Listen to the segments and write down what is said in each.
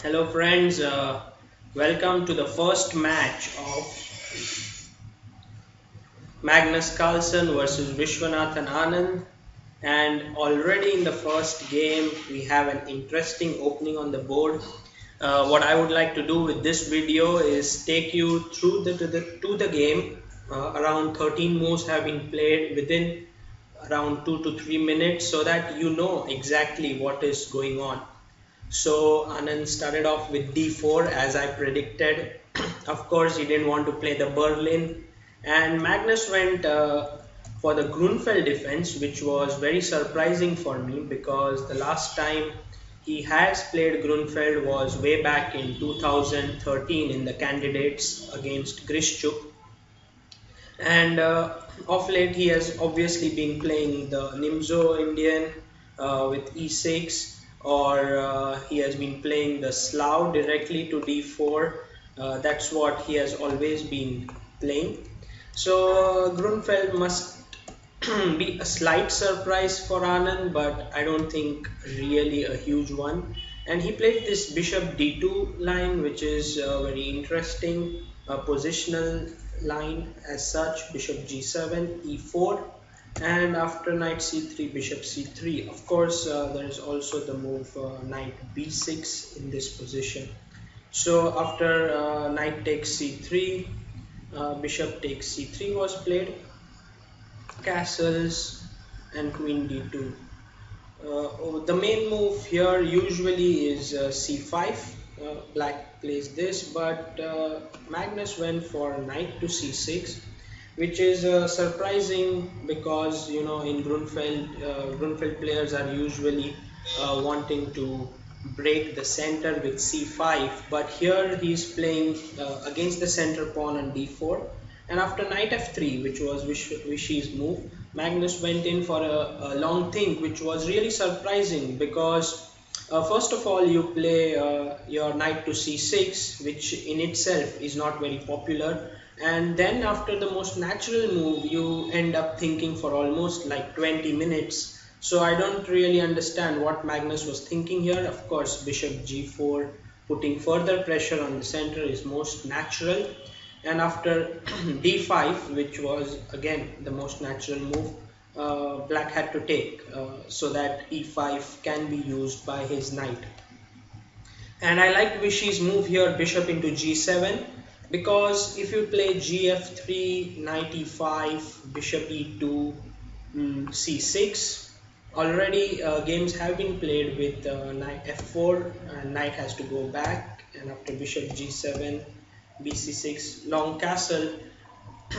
Hello friends, welcome to the first match of Magnus Carlsen versus Vishwanathan Anand, and already in the first game we have an interesting opening on the board. What I would like to do with this video is take you through to the game. Around 13 moves have been played within around 2 to 3 minutes so that you know exactly what is going on. So Anand started off with d4 as I predicted. Of course, he didn't want to play the Berlin, and Magnus went for the Grunfeld defense, which was very surprising for me because the last time he has played Grunfeld was way back in 2013 in the candidates against Grishchuk, and of late he has obviously been playing the Nimzo Indian with e6, or he has been playing the Slav directly to d4. That's what he has always been playing. So Grunfeld must be a slight surprise for Anand, but I don't think really a huge one. And he played this bishop d2 line, which is very interesting, a positional line as such. Bishop g7, e4, and after knight c3, bishop c3. Of course, there is also the move knight b6 in this position. So after knight takes c3, bishop takes c3 was played, castles, and queen d2. The main move here usually is c5. Black plays this, but Magnus went for knight to c6, which is surprising because in Grunfeld players are usually wanting to break the center with c5, but here he's playing against the center pawn on d4, and after knight f3, which was Vishy's move, Magnus went in for a long think, which was really surprising because first of all you play your knight to c6, which in itself is not very popular, and then after the most natural move you end up thinking for almost like 20 minutes. So I don't really understand what Magnus was thinking here. Of course, bishop g4, putting further pressure on the center, is most natural, and after d5, which was again the most natural move, black had to take so that e5 can be used by his knight. And I like Vishy's move here, bishop into g7, because if you play gf3, knight e5, bishop e2, c6, already games have been played with knight f4, and knight has to go back, and after bishop g7, bc6, long castle,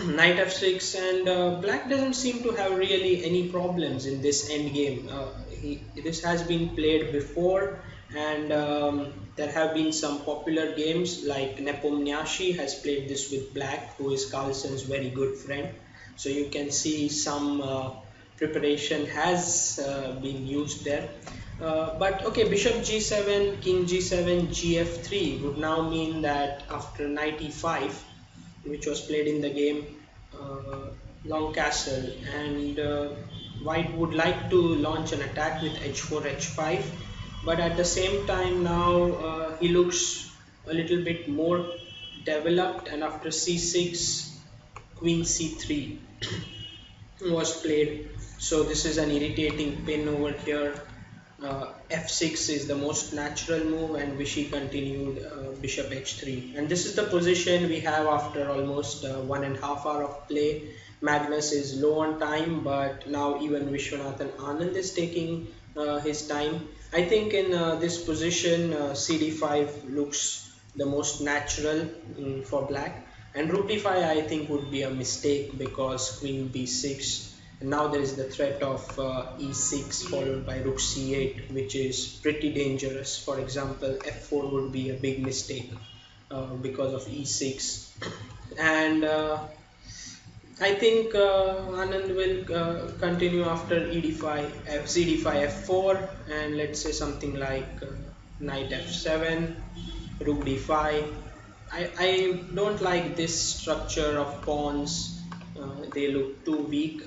knight f6, and black doesn't seem to have really any problems in this end game. This has been played before, and there have been some popular games like Nepomniachtchi has played this with black, who is Carlsen's very good friend. So you can see some preparation has been used there. But okay, bishop g7, king g7, gf3 would now mean that after knight e5, which was played in the game, long castle, and white would like to launch an attack with h4 h5, but at the same time now he looks a little bit more developed, and after c6, queen c3 was played. So this is an irritating pin over here. F6 is the most natural move, and Vishy continued bishop h3, and this is the position we have after almost 1.5 hours of play. Magnus is low on time, but now even Vishwanathan Anand is taking his time. I think in this position cd5 looks the most natural for black, and rook d5 I think would be a mistake because queen b6, and now there is the threat of e6 followed by rook c8, which is pretty dangerous. For example, f4 would be a big mistake because of e6, and I think Anand will continue after ed5, cd5, f4, and let's say something like knight f7, rook d5. I don't like this structure of pawns. They look too weak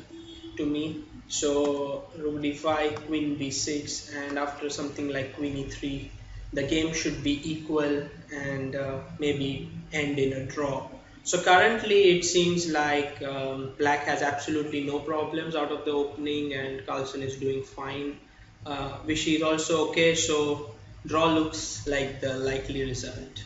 to me. So rook d5, queen b6, and after something like queen e3, the game should be equal and maybe end in a draw. So currently it seems like Black has absolutely no problems out of the opening and Carlsen is doing fine. Vishy is also okay, so draw looks like the likely result.